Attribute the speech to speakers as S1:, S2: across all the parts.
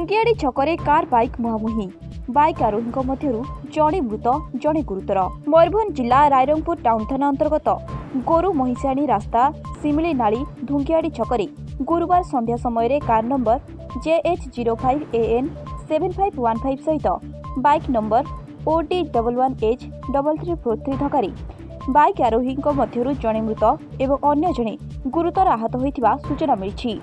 S1: धुंकियाड़ी छकरे car bike मुहांमुही bike आरोही मध्यरु जड़े मृत जड़े गुरुतर। मयूरभंज जिला रायरंगपुर टाउन थाना अंतर्गत गोरु महिषाणी रास्ता सिमिली नाली धुंकियाड़ी छकरे गुरुवार संध्या समय कार नंबर JH05AN 7515 सहित बाइक नंबर OD11H3343 धक्का बाइक आरोही मध्यरु जड़े मृत एवं अन्य जड़े गुरुतर आहत होइथिबा सूचना मिली।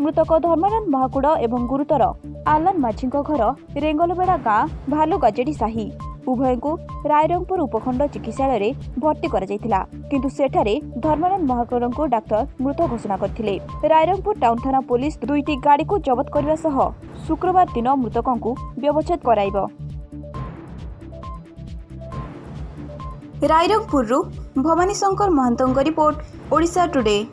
S1: मृतक धर्मानंद महाकुड़ एवं गुरुतर आलन माझी घर रेंगलबेड़ा गाँ भालुगाजेड़ी साही उभय को रायरंगपुर उपखंड चिकित्सालय भर्ती करा किंतु सेठारे धर्मानंद महाकुड़ को डाक्टर मृत घोषणा करथिले। रायरंगपुर टाउन थाना पुलिस दुईटी गाड़ी को जबत करने सह शुक्रवार दिन मृतकों को व्यवच्छेद कराइब। रायरंगपुर भवानी शंकर महंतों रिपोर्ट ओडिशा टुडे।